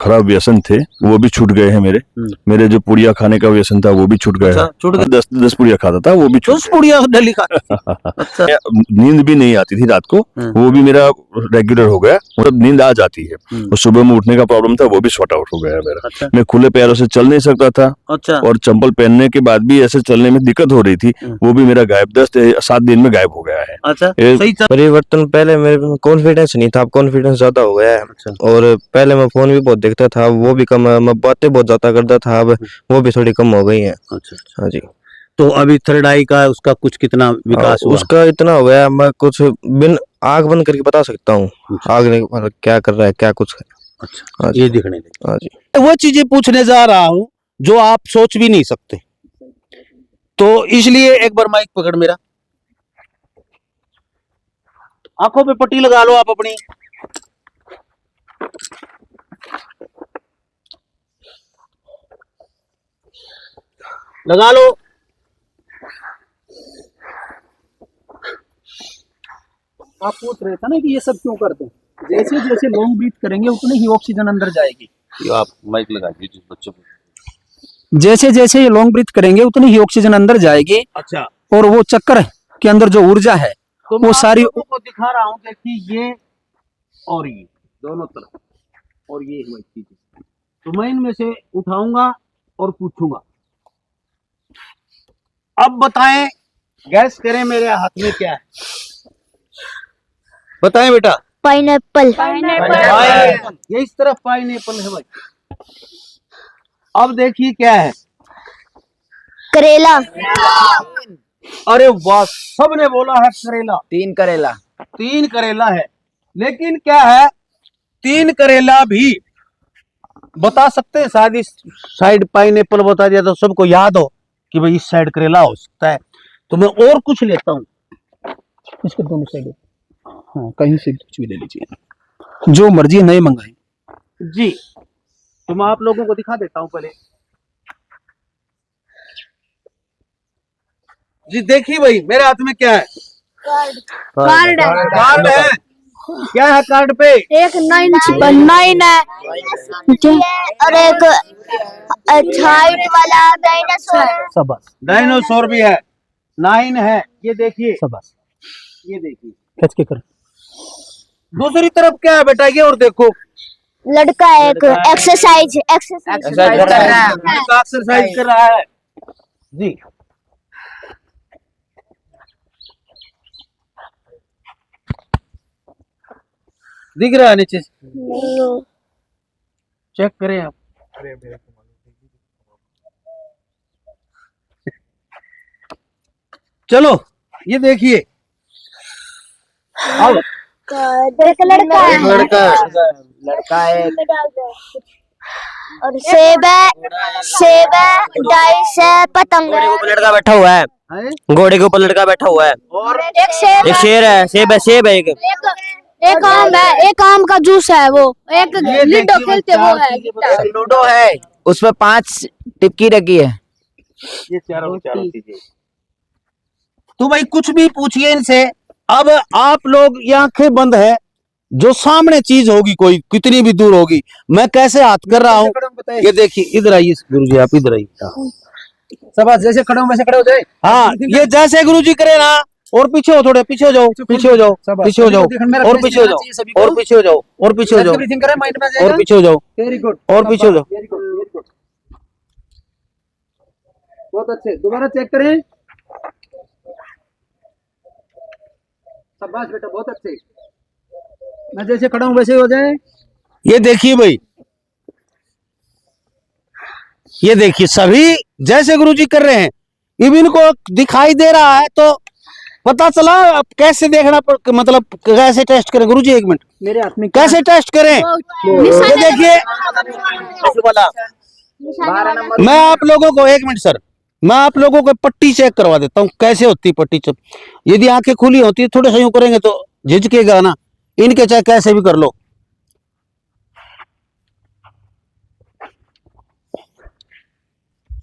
खराब व्यसन थे वो भी छूट गए हैं मेरे। मेरे जो पुड़िया खाने का व्यसन था वो भी छूट गया है। छूट गया। 10 पुड़िया खाता था वो भी छूट 10 पुड़िया डेली खा। अच्छा। गया। नींद भी नहीं आती थी रात को, वो भी मेरा रेगुलर हो गया। मतलब नींद आ जाती है और सुबह में उठने का प्रॉब्लम था वो भी सॉर्ट आउट हो गया है मेरा। अच्छा। मैं खुले पैरों से चल नहीं सकता था। अच्छा। और चंपल पहनने के बाद भी ऐसे चलने में दिक्कत हो रही थी, वो भी मेरा गायब 10-7 दिन में गायब हो गया है। अच्छा। सही परिवर्तन, पहले मेरे में कॉन्फिडेंस नहीं था, अब कॉन्फिडेंस ज्यादा हो गया है। अच्छा। और पहले मैं फोन भी बहुत देखता था, वो भी कम, मैं बातें बहुत ज्यादा करता था, अब वो भी थोड़ी कम हो गई है। अच्छा। हाँ जी। तो अभी थर्ड आई का उसका कुछ कितना विकास हुआ? उसका इतना हो गया, मैं कुछ बिन आग बंद करके बता सकता हूँ आग ने मतलब क्या कर रहा है, क्या कुछ है। अच्छा। हाँ जी। ये दिखने दे। हाँ जी। वो चीजें पूछने जा रहा हूँ जो आप सोच भी नहीं सकते, तो इसलिए एक बार माइक पकड़ मेरा, आंखों पे पट्टी लगा लो आप अपनी। लगा लो। आप पूछ रहे थे ना कि ये सब क्यों करते हैं। जैसे जैसे लॉन्ग ब्रीथ करेंगे उतने ही ऑक्सीजन अंदर जाएगी। ये आप माइक लगा दीजिए बच्चों को। जैसे जैसे ये लॉन्ग ब्रीथ करेंगे उतनी ही ऑक्सीजन अंदर जाएगी। अच्छा। और वो चक्कर के अंदर जो ऊर्जा है तो वो सारी को दिखा रहा हूँ, देखिए ये और ये दोनों तरफ, और ये हुआ चीज। तो मैं इनमें से उठाऊंगा और पूछूंगा, अब बताएं, गैस करें मेरे हाथ में क्या है। बताएं बेटा। पाइनएप्पल। ये इस तरफ पाइनएप्पल है भाई। अब देखिए क्या है। करेला। अरे वाह, सबने बोला है करेला। 3 करेला। 3 करेला है, लेकिन क्या है 3 करेला भी बता सकते हैं। शायद इस साइड पाइनएप्पल बता दिया तो सबको याद हो कि भाई इस साइड करेला हो सकता है। तो मैं और कुछ लेता हूँ, इसके दोनों साइड। हाँ, कहीं से कुछ भी ले लीजिए, जो मर्जी नहीं मंगाए जी। तो मैं आप लोगों को दिखा देता हूँ पहले जी। देखिए भाई मेरे हाथ में क्या है। कार्ड। कार्ड है। क्या है कार्ड पे? एक 9 है और एक हाइट वाला डायनासोर। सबस डायनासोर भी है। 9 है। ये देखिए, सबस ये देखिए। खच के कर। दूसरी तरफ क्या है बेटा? ये और देखो, लड़का एक एक्सरसाइज कर रहा है। एक्सरसाइज कर रहा है जी। दिख रहा है नीचे? चेक करें आप। चलो ये देखिए, अब एक लड़का है लड़का है। और सेब है डाइस है पतंग घोड़े के है। ऊपर लड़का बैठा हुआ है, घोड़े के ऊपर लड़का बैठा हुआ है। और एक शेर एक शेर है, सेब है एक। एक आम है, एक आम का जूस है। वो एक ये लूडो देखिए खेलते वो है। एक लूडो है, उसमें 5 टिपकी रखी है। ये चारों चीजें। तो भाई कुछ भी पूछिए इनसे। अब आप लोग ये आंखें बंद है, जो सामने चीज होगी कोई कितनी भी दूर होगी, मैं कैसे हाथ कर रहा हूँ ये देखिए। इधर आइए गुरुजी, आप इधर आइए। सबस जैसे खड़े हो वैसे खड़े हो जाए। हाँ, ये जैसे गुरुजी करे ना, और पीछे हो, थोड़े पीछे हो जाओ, पीछे हो जाओ, पीछे हो जाओ, और पीछे हो जाओ, और पीछे हो जाओ, और पीछे हो जाओ, ब्रीथिंग करें, माइंड में आ और जाएगा। पीछे हो जाओ, वेरी गुड, और पीछे हो जाओ। वेरी गुड, वेरी गुड, बहुत अच्छे। दोबारा चेक करें। शाबाश बेटा, बहुत अच्छे। मैं जैसे खड़ा हूं वैसे हो जाए। ये देखिए भाई, ये देखिए सभी जैसे गुरुजी कर रहे हैं। अब इनको दिखाई दे रहा है तो पता चला। अब कैसे देखना मतलब कैसे टेस्ट करें गुरुजी? 1 मिनट, मेरे हाथ में कैसे टेस्ट करें? ये देखिए, मैं आप लोगों को 1 मिनट सर, मैं आप लोगों को पट्टी चेक करवा देता हूँ कैसे होती है पट्टी चेक। यदि आंखें खुली होती है, थोड़े सही करेंगे तो झिझकेगा ना। इनके चाहे कैसे भी कर लो।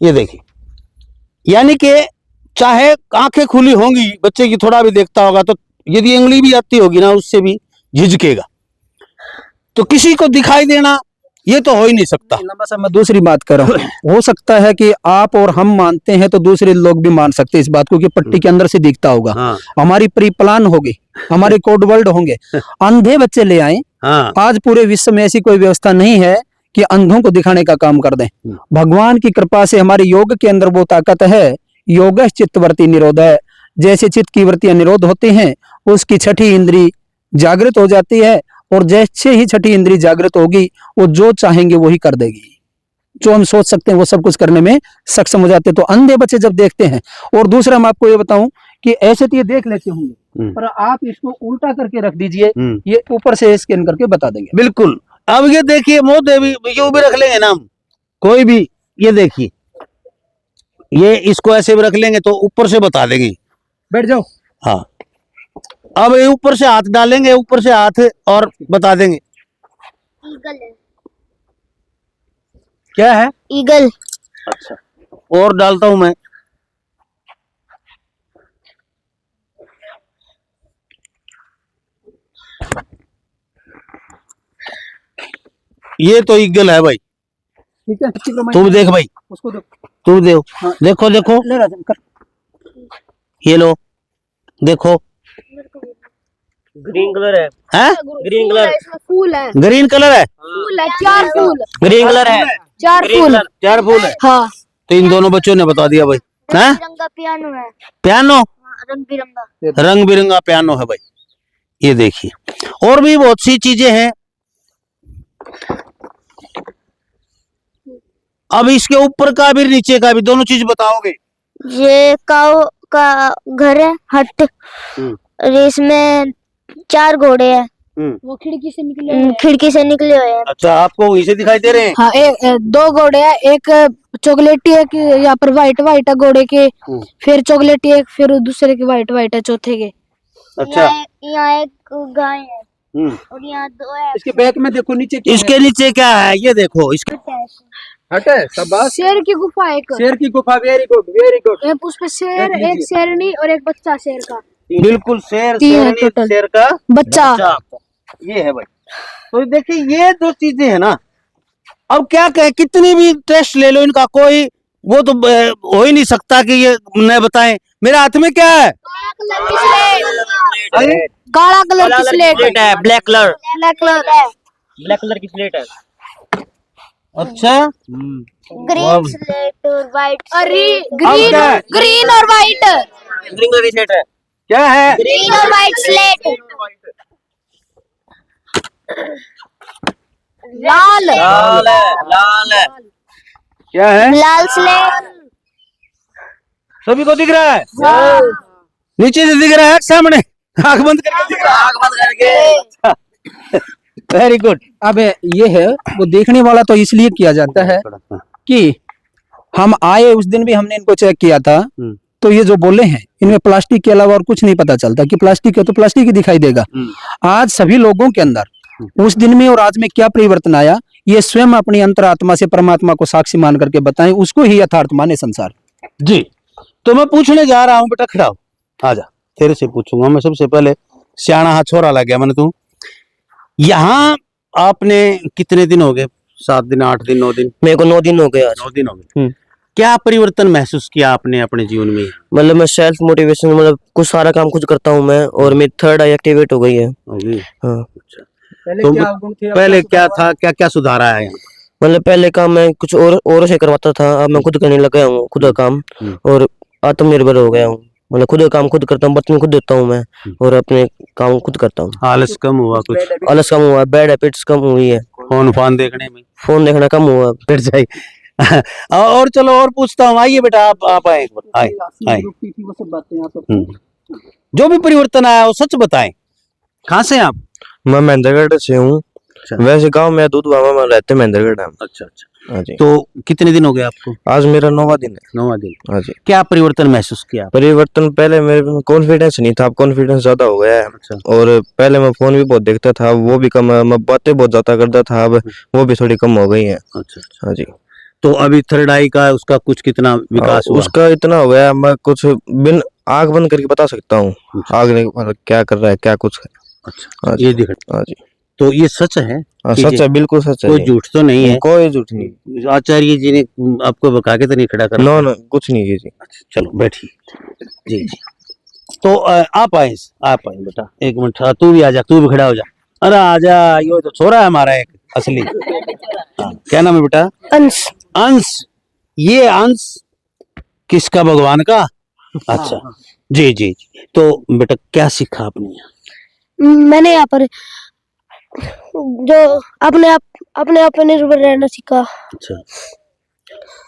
ये देखिए, यानी कि चाहे आंखें खुली होंगी, बच्चे की थोड़ा भी देखता होगा, तो यदि उंगली भी आती होगी ना, उससे भी झिझकेगा। तो किसी को दिखाई देना ये तो हो ही नहीं सकता। लंबा साहब मैं दूसरी बात कर रहा हूँ, हो सकता है कि आप और हम मानते हैं तो दूसरे लोग भी मान सकते हैं इस बात को कि पट्टी के अंदर से दिखता होगा। हाँ हमारी प्री प्लान होगी, हमारे कोड वर्ड होंगे, अंधे बच्चे ले आए। हाँ आज पूरे विश्व में ऐसी कोई व्यवस्था नहीं है कि अंधों को दिखाने का काम कर दें। भगवान की कृपा से हमारे योग के अंदर वो ताकत है, योग चित्तवृत्ति निरोध है। जैसे चित्त की वृत्तियां निरोध होती हैं, उसकी छठी इंद्री जागृत हो जाती है, और जैसे ही छठी इंद्री जागृत होगी वो जो चाहेंगे वही कर देगी। जो हम सोच सकते हैं वो सब कुछ करने में सक्षम हो जाते हैं। तो अंधे बच्चे जब देखते हैं, और दूसरा मैं आपको ये बताऊं कि ऐसे तो ये देख लेते होंगे, पर आप इसको उल्टा करके रख दीजिए, ये ऊपर से स्कैन करके बता देंगे। बिल्कुल। अब ये देखिए मोदी भी ये भी रख लेंगे ना हम, कोई भी, ये देखिए ये इसको ऐसे भी रख लेंगे तो ऊपर से बता देंगे। बैठ जाओ। हाँ, अब ये ऊपर से हाथ डालेंगे, ऊपर से हाथ और बता देंगे। ईगल है। क्या है? ईगल। अच्छा, और डालता हूं मैं। ये तो ईगल है भाई, ठीक है, तुम देख भाई, उसको दो। तुम देखो। हाँ। देखो देखो, ले राजन कर। ये लो देखो। ग्रीन कलर है। हैं? Green colour. इसमें फूल है। ग्रीन कलर है, फूल है, 4 फूल। ग्रीन कलर है। 4 फूल। 4 फूल है। हाँ। तो इन दोनों बच्चों ने बता दिया भाई। हैं? रंग बिरंगा पियानो है। पियानो, रंग बिरंगा। रंग बिरंगा पियानो है भाई। ये देखिए, और भी बहुत सी चीजें हैं। अब इसके ऊपर का भी नीचे का भी दोनों चीज बताओगे? ये काऊ का घर है, हट। और इसमें 4 घोड़े हैं। वो खिड़की से निकले हुए हैं। अच्छा, आपको वहीं से दिखाई दे रहे हैं? हाँ, 2 घोड़े हैं, एक चॉकलेटी है कि यहाँ पर व्हाइट व्हाइट है घोड़े के, फिर चॉकलेटी है, फिर दूसरे के व्हाइट व्हाइट है चौथे के। अच्छा, यहाँ एक गाय है और यहाँ 2 है। इसके बैक में देखो नीचे क्या इसके नीचे क्या है? ये देखो इसके हट है। शाबाश। शेर की गुफा है एक, शेर की गुफा, वेरी गुड वेरी गुड। उसपे शेर, लीजिए। एक शेरनी और एक बच्चा शेर का। बिल्कुल शेर, 3 है शेरनी, टोटल। शेर का बच्चा। ये है भाई। तो देखिए ये 2 चीजें है ना। अब क्या कहे, कितनी भी टेस्ट ले लो इनका, कोई वो तो हो ही नहीं सकता कि ये न बताएं। मेरे हाथ में क्या है? काला कलर की स्लेट है। Black colour. ब्लैक कलर है। ब्लैक कलर की स्लेट है। अच्छा, ग्रीन स्लेट और व्हाइट। अरे अब क्या है? ग्रीन और व्हाइट। ग्रीन कलर की स्लेट है। क्या है? ग्रीन और व्हाइट स्लेट। लाल। लाल है। लाल है। क्या है? लाल स्लेट। सभी को दिख रहा है? नीचे से दिख रहा है, सामने आंख बंद करके दिख रहा है? आँख बंद करके। Very good. अब ये है वो देखने वाला तो इसलिए किया जाता है कि हम आए उस दिन भी हमने इनको चेक किया था, तो ये जो बोले हैं इनमें प्लास्टिक के अलावा और कुछ नहीं पता चलता कि प्लास्टिक है तो प्लास्टिक ही दिखाई देगा। आज सभी लोगों के अंदर उस दिन में और आज में क्या परिवर्तन आया, ये स्वयं अपनी अंतरात्मा से परमात्मा को साक्षी मान करके बताएं, उसको ही यथार्थ माने संसार। जी, तो मैं पूछने जा रहा हूँ बेटा, खड़ा हो, आजा, तेरे से पूछूंगा मैं सबसे पहले। सियाना हाथ छोरा लग गया मैंने। तू यहाँ आपने कितने दिन हो गए? 7 दिन, 8 दिन, 9 दिन? मेरे को 9 दिन हो गए आज। 9 दिन हो गए। क्या परिवर्तन महसूस किया आपने अपने जीवन में? मतलब मैं सेल्फ मोटिवेशन, मतलब कुछ सारा काम खुद करता हूँ मैं, और मेरी 3rd आई एक्टिवेट हो गई है। हाँ। तो पहले क्या था, क्या क्या सुधार आया है? मतलब पहले काम मैं कुछ औरों से करवाता था, अब मैं खुद करने लग गया हूँ, खुद का काम, और आत्मनिर्भर हो गया हूँ। मतलब खुद का काम खुद करता हूँ, बर्तन खुद धोता हूँ मैं, और अपने काम खुद करता हूँ। आलस कम हुआ, कुछ आलस कम हुआ, बैड हैबिट्स कम हुई है, फोन फान देखने में, फोन देखना कम हुआ। फिर जाए। और चलो और पूछता हूँ, आइए बेटा, आप आए, आए आए। जो भी परिवर्तन आया वो सच बताएं। कहाँ से आप? मैं महेंद्रगढ़ से हूँ। वैसे गांव में दूधवामा में रहते महेंद्रगढ़ है। अच्छा अच्छा। हाँ जी। तो कितने दिन हो गए आपको? आज मेरा 9वां दिन है। 9वां दिन। हाँ जी। क्या परिवर्तन महसूस किया? परिवर्तन, पहले मेरे में कॉन्फिडेंस नहीं था, अब कॉन्फिडेंस ज्यादा हो गया है। अच्छा। और पहले मैं फोन भी बहुत देखता था, वो भी कम, मैं बातें बहुत ज्यादा करता था, अब वो भी थोड़ी कम हो गई है। अच्छा। हाँ जी। तो अभी 3rd आई का उसका कुछ कितना विकास हुआ? उसका इतना हो गया, मैं कुछ बिन आंख बंद करके बता सकता हूँ आगे मतलब क्या कर रहा है, क्या कुछ है। अच्छा, ये दिख। हाँ जी। तो ये सच है? सच है, बिल्कुल सच है कोई ये। झूठ तो नहीं है? कोई झूठ नहीं। आचार्य जी ने आपको बका के तो नहीं खड़ा करा? नो नो, कुछ नहीं है जी। चलो बैठिए। जी जी। तो आप आए बेटा, एक मिनट। तू भी आ जा, तू भी खड़ा हो जा। अरे आजा, ये तो छोरा है हमारा एक असली। हाँ, क्या नाम है बेटा? अंश। अंश। ये अंश किसका? भगवान का। अच्छा जी जी जी। तो बेटा क्या सीखा आपने यहाँ? मैंने यहाँ पर जो अपने आप पे निर्भर रहना सीखा। अच्छा।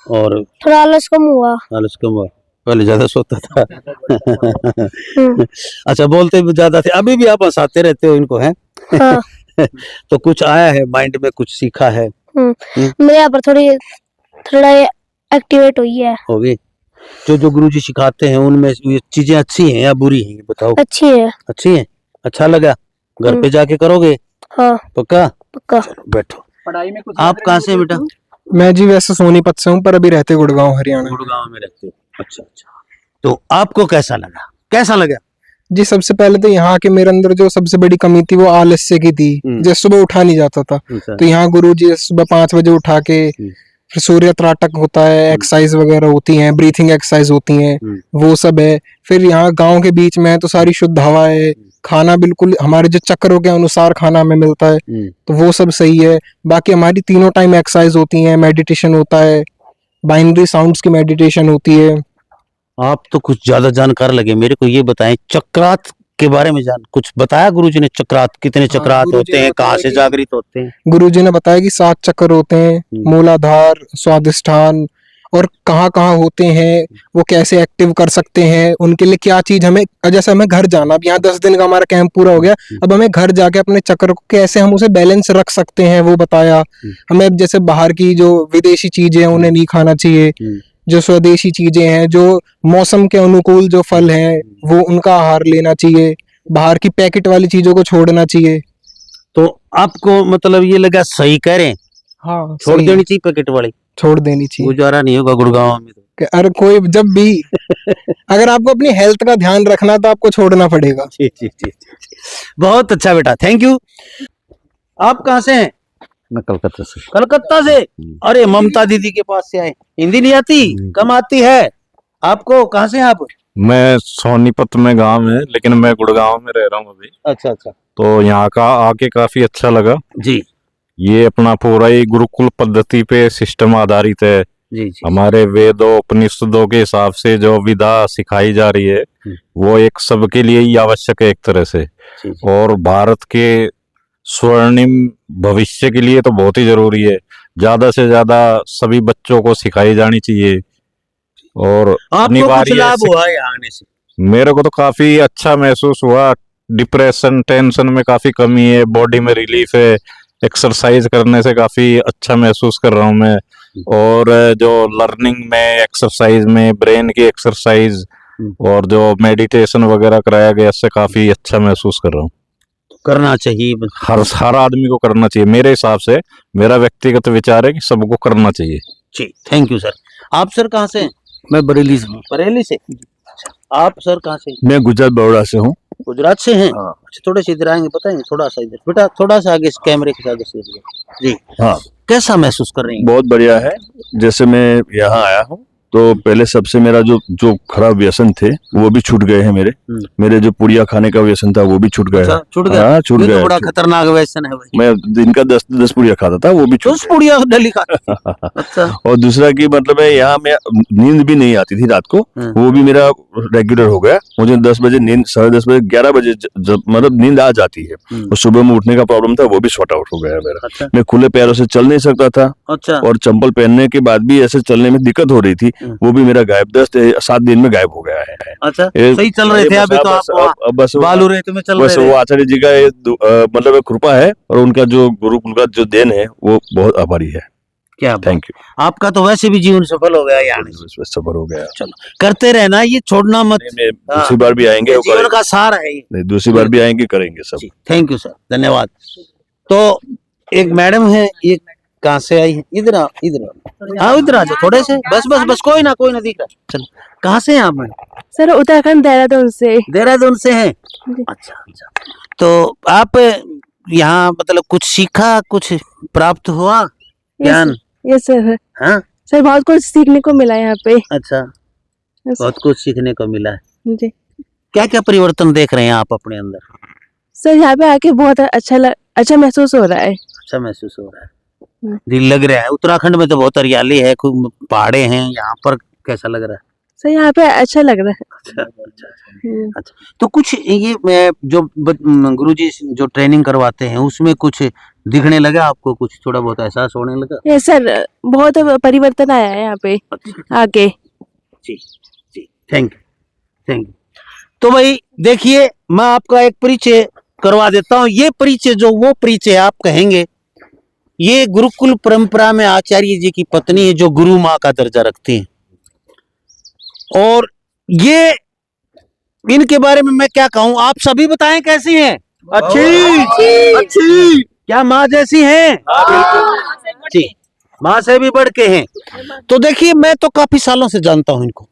और थोड़ा आलस कम हुआ। आलस कम हुआ? पहले ज्यादा सोता था। हम्म, अच्छा, बोलते भी ज्यादा थे। अभी भी आप हंसाते रहते हो इनको, हैं? हाँ। तो कुछ आया है माइंड में, कुछ सीखा है? मेरे यहाँ पर थोड़ा एक्टिवेट हुई है। होगी। जो गुरुजी सिखाते हैं उनमें ये चीजें अच्छी हैं या बुरी हैं, ये बताओ। अच्छी है। अच्छी हैं। अच्छा लगा? घर पे जाके करोगे? हाँ पक्का? पक्का। चलो बैठो। पढ़ाई में कुछ आप कहाँ से हैं बेटा? मैं जी वैसे सोनीपत से हूँ, पर अभी रहते गुड़गांव हरियाणा। गुड़गांव में रहते हो? अच्छा अच्छा। तो आपको कैसा लगा? जी सबसे पहले तो यहाँ के मेरे अंदर जो सबसे बड़ी कमी थी वो आलस्य की थी। जैसे सुबह उठा नहीं जाता था, तो यहाँ गुरु जी सुबह 5 बजे उठा के फिर सूर्य त्राटक होता है, एक्सरसाइज वगैरह होती हैं, ब्रीथिंग एक्सरसाइज होती हैं, वो सब है। फिर यहाँ गांव के बीच में है तो सारी शुद्ध हवा है, खाना बिल्कुल हमारे जो चक्रों के अनुसार खाना हमें मिलता है, तो वो सब सही है। बाकी हमारी तीनों टाइम एक्सरसाइज होती हैं, मेडिटेशन होता है, बाइनरी साउंड्स की मेडिटेशन होती है। आप तो कुछ ज्यादा जानकार लगे। मेरे को ये बताएं, चक्रात के बारे में कुछ बताया गुरुजी ने? चक्रात कितने चक्रात गुरुजी होते ने हैं, कहाँ बताया से कि- जागृत होते हैं? गुरुजी ने बताया कि 7 चक्र होते हैं, मूलाधार, स्वादिष्ठान, और कहाँ कहाँ होते हैं, वो कैसे एक्टिव कर सकते हैं, उनके लिए क्या चीज हमें, जैसे हमें घर जाना, अब यहाँ 10 दिन का हमारा कैंप पूरा हो गया, अब हमें घर जाके अपने चक्र को कैसे हम उसे बैलेंस रख सकते हैं वो बताया हमें। अब जैसे बाहर की जो विदेशी चीजें हैं उन्हें नहीं खाना चाहिए, जो स्वदेशी चीजें हैं, जो मौसम के अनुकूल जो फल हैं वो उनका आहार लेना चाहिए, बाहर की पैकेट वाली चीजों को छोड़ना चाहिए। तो आपको मतलब ये लगा सही कह रहे हैं? हाँ, छोड़ सही देनी चाहिए पैकेट वाली? छोड़ देनी चाहिए। गुजारा नहीं होगा गुड़गांव में तो। कि अरे कोई जब भी अगर आपको अपनी हेल्थ का ध्यान रखना तो आपको छोड़ना पड़ेगा। जी जी जी जी। बहुत अच्छा बेटा, थैंक यू। आप कहाँ से हैं? मैं कलकत्ता से। कलकत्ता से? अरे ममता दीदी के पास से आए। हिंदी नहीं आती? कम आती है आपको। कहाँ से हैं आप? मैं सोनीपत में गांव है, लेकिन मैं गुड़गांव में रह रहा हूँ अभी। अच्छा अच्छा तो यहाँ का आके काफी अच्छा लगा जी। ये अपना पूरा ही गुरुकुल पद्धति पे सिस्टम आधारित है। जी जी। हमारे वेदों उपनिषदों के हिसाब से जो विधा सिखाई जा रही है वो एक सबके लिए ही आवश्यक है एक तरह से, और भारत के स्वर्णिम भविष्य के लिए तो बहुत ही जरूरी है। ज्यादा से ज्यादा सभी बच्चों को सिखाई जानी चाहिए। और आपको कुछ लाभ हुआ है आने से? मेरे को तो काफी अच्छा महसूस हुआ। डिप्रेशन टेंशन में काफी कमी है, बॉडी में रिलीफ है, एक्सरसाइज करने से काफी अच्छा महसूस कर रहा हूँ मैं। और जो लर्निंग में, एक्सरसाइज में, ब्रेन की एक्सरसाइज और जो मेडिटेशन वगैरह कराया गया, इससे काफी अच्छा महसूस कर रहा हूँ। करना चाहिए हर आदमी को करना चाहिए मेरे हिसाब से। मेरा व्यक्तिगत विचार है कि सबको करना चाहिए। जी, थैंक यू सर। आप सर कहाँ से हैं? मैं बरेली से हूँ। बरेली से? आप सर कहाँ से? मैं गुजरात बड़ौदा से हूँ। गुजरात से हैं? अच्छा, थोड़े से इधर आएंगे, बताएंगे थोड़ा सा इधर बेटा, थोड़ा सा आगे इस कैमरे के साथ जी। हाँ, कैसा महसूस कर रहे हैं? बहुत बढ़िया है। जैसे मैं यहाँ आया हूँ तो पहले सबसे मेरा जो खराब व्यसन थे वो भी छूट गए हैं मेरे जो पुड़िया खाने का व्यसन था वो भी छूट गया है। छूट गया? हाँ, छूट ये तो गया। बड़ा खतरनाक व्यसन है भाई। मैं दिन का 10 पुड़िया खाता था, वो भी छूट 10 पुड़िया डेली खाता? अच्छा। और दूसरा की मतलब है यहाँ में नींद भी नहीं आती थी रात को, वो भी मेरा रेगुलर हो गया। मुझे 10 बजे नींद, 10:30 बजे, 11 बजे जब मतलब नींद आ जाती है। और सुबह में उठने का प्रॉब्लम था, वो भी शॉर्ट आउट हो गया है मेरा। अच्छा। मैं खुले पैरों से चल नहीं सकता था। अच्छा। और चंपल पहनने के बाद भी ऐसे चलने में दिक्कत हो रही थी, वो भी मेरा गायब 7 दिन में गायब हो गया है। अच्छा, सही चल रहे थे अभी तो आप बस बालू रेत में चल बस रहे वो थे। आचार्य जी का मतलब एक कृपा है, और उनका जो गुरुकुल का जो देन है वो बहुत आभारी है। क्या थैंक यू। आपका तो वैसे भी जीवन सफल हो गया यार। सफर हो गया। चलो, करते रहना, ये छोड़ना मत। दूसरी बार भी आएंगे, ये जीवन का सार है ये। नहीं, दूसरी बार भी आएंगे, करेंगे सब। थैंक यू सर, धन्यवाद। तो एक मैडम है, ये कहाँ से आई है? इधर आओ, इधर आओ। हाँ, इधर आ जाओ थोड़े से, बस कोई ना दिख रहा। चलो, कहाँ से हैं आप मैडम? सर उत्तराखंड देहरादून से। देहरादून से हैं? अच्छा अच्छा। तो आप यहाँ मतलब कुछ सीखा, कुछ प्राप्त हुआ ज्ञान? ये सर हाँ सर बहुत कुछ सीखने को मिला यहाँ पे। अच्छा, बहुत कुछ सीखने को मिला है। जी क्या क्या परिवर्तन देख रहे हैं आप अपने अंदर? सर यहाँ पे आके बहुत अच्छा महसूस हो रहा है। अच्छा महसूस हो रहा है, दिल लग रहा है। उत्तराखंड में तो बहुत हरियाली है, खूब पहाड़े हैं, यहाँ पर कैसा लग रहा है? सर यहाँ पे अच्छा लग रहा है। अच्छा अच्छा अच्छा। तो कुछ ये जो गुरुजी जो ट्रेनिंग करवाते हैं उसमें कुछ दिखने लगा आपको, कुछ थोड़ा बहुत एहसास होने लगा? ये सर बहुत परिवर्तन आया है यहाँ पे आके। जी जी, थैंक यू। तो भाई देखिए, मैं आपका एक परिचय करवा देता हूँ। ये परिचय जो वो परिचय आप कहेंगे, ये गुरुकुल परंपरा में आचार्य जी की पत्नी है जो गुरु माँ का दर्जा रखती है। और ये इनके बारे में मैं क्या कहूँ, आप सभी बताएं कैसी हैं? अच्छी अच्छी। क्या माँ जैसी हैं? जी, माँ से भी बढ़ के हैं। तो देखिए, मैं तो काफी सालों से जानता हूँ इनको,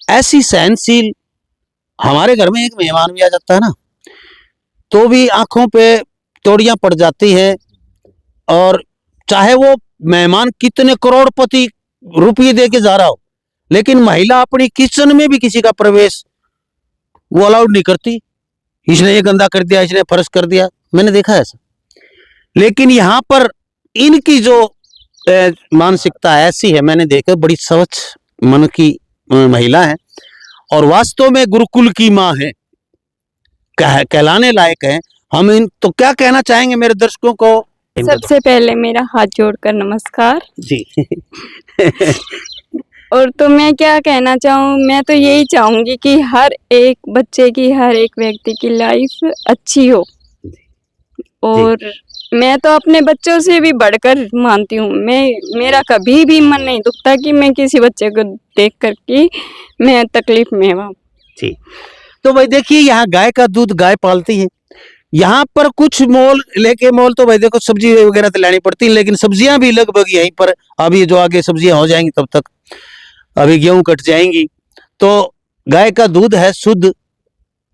ऐसी सहनशील। हमारे घर में एक मेहमान भी आ जाता है ना, तो भी आंखों पे तोड़ियां पड़ जाती हैं। और चाहे वो मेहमान कितने करोड़पति रुपये दे के जा रहा हो, लेकिन महिला अपनी किचन में भी किसी का प्रवेश वो अलाउड नहीं करती। इसने ये गंदा कर दिया, इसने फर्श कर दिया, मैंने देखा है ऐसा। लेकिन यहाँ पर इनकी जो मानसिकता ऐसी है, मैंने देखा, बड़ी स्वच्छ मन की महिला है और वास्तव में गुरुकुल की माँ है, कहलाने लायक है। हम इन तो क्या कहना चाहेंगे मेरे दर्शकों को? सबसे पहले मेरा हाथ जोड़कर नमस्कार जी। और तो मैं क्या कहना चाहूँ, मैं तो यही चाहूंगी कि हर एक बच्चे की, हर एक व्यक्ति की लाइफ अच्छी हो। और मैं तो अपने बच्चों से भी बढ़कर मानती हूँ। मेरा कभी भी मन नहीं दुखता कि मैं किसी बच्चे को देख कर के मैं तकलीफ में हूँ। जी, तो भाई देखिए, यहाँ गाय का दूध गाय पालती है। यहाँ पर कुछ मोल लेके, मोल तो भाई देखो सब्जी वगैरह तो लानी पड़ती है, लेकिन सब्जियां भी लगभग यहीं पर। अभी जो आगे सब्जियां हो जाएंगी तब तक अभी गेहूं कट जाएंगी। तो गाय का दूध है शुद्ध,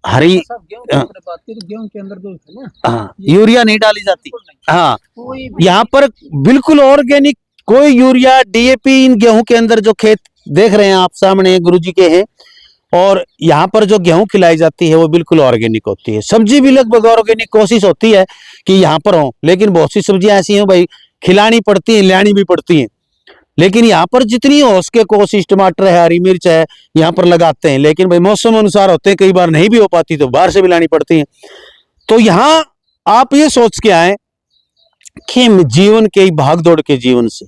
हरी। गेहूं के अंदर दूध है ना, हाँ, यूरिया नहीं डाली जाती। हाँ, यहाँ पर बिल्कुल ऑर्गेनिक, कोई यूरिया डीएपी इन गेहूं के अंदर, जो खेत देख रहे हैं आप सामने गुरुजी के हैं, और यहाँ पर जो गेहूं खिलाई जाती है वो बिल्कुल ऑर्गेनिक होती है। सब्जी भी लगभग ऑर्गेनिक कोशिश होती है कि यहाँ पर हो, लेकिन बहुत सी सब्जियां ऐसी हैं भाई खिलानी पड़ती हैं, लानी भी पड़ती हैं। लेकिन यहाँ पर जितनी हो उसके कोशिश, टमाटर है, हरी मिर्च है, यहाँ पर लगाते हैं। लेकिन भाई मौसम अनुसार होते हैं, कई बार नहीं भी हो पाती तो बाहर से भी लानी पड़ती है। तो यहाँ आप ये सोच के आए कि जीवन के भाग दौड़ के जीवन से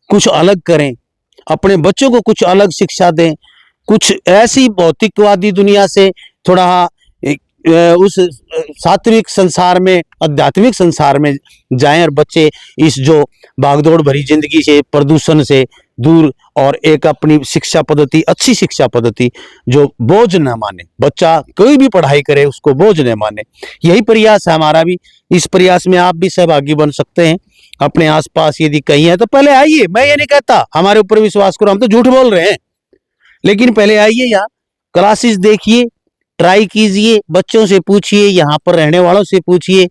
कुछ अलग करें, अपने बच्चों को कुछ अलग शिक्षा दें, कुछ ऐसी भौतिकवादी दुनिया से थोड़ा उस सात्विक संसार में, आध्यात्मिक संसार में जाएं, और बच्चे इस जो भागदौड़ भरी जिंदगी से, प्रदूषण से दूर, और एक अपनी शिक्षा पद्धति, अच्छी शिक्षा पद्धति जो बोझ न माने। बच्चा कोई भी पढ़ाई करे उसको बोझ न माने, यही प्रयास है हमारा भी। इस प्रयास में आप भी सहभागी बन सकते हैं। अपने आसपास यदि कहीं है तो पहले आइए। मैं ये नहीं कहता हमारे ऊपर विश्वास करो, हम तो झूठ बोल रहे हैं, लेकिन पहले आइए, यहाँ क्लासेस देखिए, ट्राई कीजिए, बच्चों से पूछिए, यहाँ पर रहने वालों से पूछिए,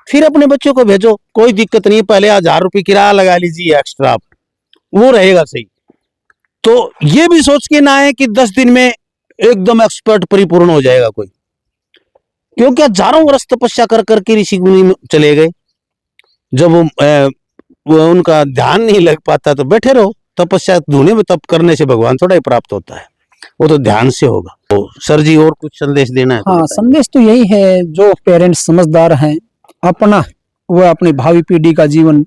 फिर अपने बच्चों को भेजो। कोई दिक्कत नहीं है, पहले 1000 रुपये किराया लगा लीजिए एक्स्ट्रा, वो रहेगा सही। तो ये भी सोच के ना आए कि 10 दिन में एकदम एक्सपर्ट परिपूर्ण हो जाएगा कोई, क्योंकि हजारों वर्ष तपस्या कर करके ऋषि मुनि चले गए। जब वो उनका ध्यान नहीं लग पाता तो बैठे रहो। तपस्या धुने में तप करने से भगवान थोड़ा ही प्राप्त होता है, वो तो ध्यान से होगा। तो सर जी और कुछ संदेश देना है? हाँ, संदेश तो यही है, जो पेरेंट्स समझदार हैं, अपना वो अपनी भावी पीढ़ी का जीवन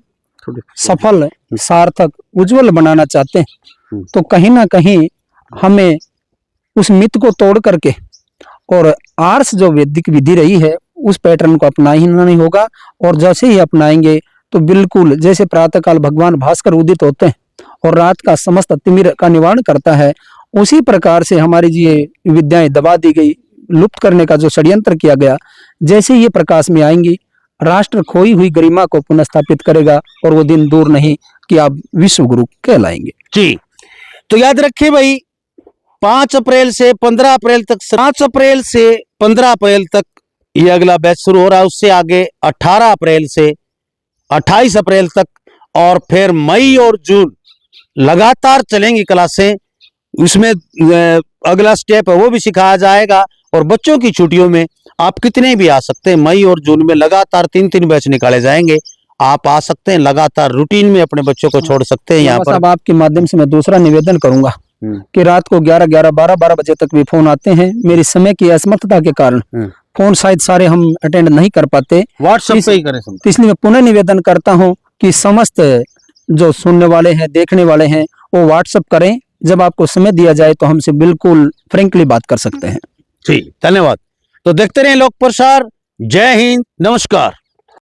सफल, सार्थक, उज्जवल बनाना चाहते हैं, तो कहीं ना कहीं हमें उस मिथ को तोड़ करके और आर्स जो वैदिक विधि रही है उस पैटर्न को अपनाना ही होगा। और जैसे ही अपनाएंगे तो बिल्कुल जैसे प्रातःकाल भगवान भास्कर उदित होते हैं और रात का समस्त तिमिर का निवारण करता है, उसी प्रकार से हमारी ये विद्याएं दबा दी गई, लुप्त करने का जो षड्यंत्र किया गया, जैसे ये प्रकाश में आएंगी, राष्ट्र खोई हुई गरिमा को पुनः स्थापित करेगा और वो दिन दूर नहीं कि आप विश्व गुरु कहलाएंगे। जी, तो याद रखिए भाई, 5 अप्रैल से 15 अप्रैल तक, 5 अप्रैल से 15 अप्रैल तक ये अगला बैच शुरू हो रहा है, उससे आगे 18 अप्रैल से 28 अप्रैल तक, और फिर मई और जून लगातार चलेंगी क्लासें। इसमें अगला स्टेप है वो भी सिखाया जाएगा, और बच्चों की छुट्टियों में आप कितने भी आ सकते हैं। मई और जून में लगातार 3-3 बैच निकाले जाएंगे, आप आ सकते हैं, लगातार रूटीन में अपने बच्चों को छोड़ सकते हैं यहाँ पर। साहब, आपके माध्यम से मैं दूसरा निवेदन करूंगा कि रात को 11-11, 12-12 बजे तक भी फोन आते हैं। मेरी समय की असमर्थता के कारण फोन शायद सारे हम अटेंड नहीं कर पाते, व्हाट्सएप पे ही करें सब। इसलिए मैं पुनः निवेदन करता हूं कि समस्त जो सुनने वाले हैं, देखने वाले हैं, वो व्हाट्सएप करें। जब आपको समय दिया जाए तो हमसे बिल्कुल फ्रेंकली बात कर सकते हैं। ठीक, धन्यवाद। तो देखते रहें लोक प्रसार। जय हिंद, नमस्कार।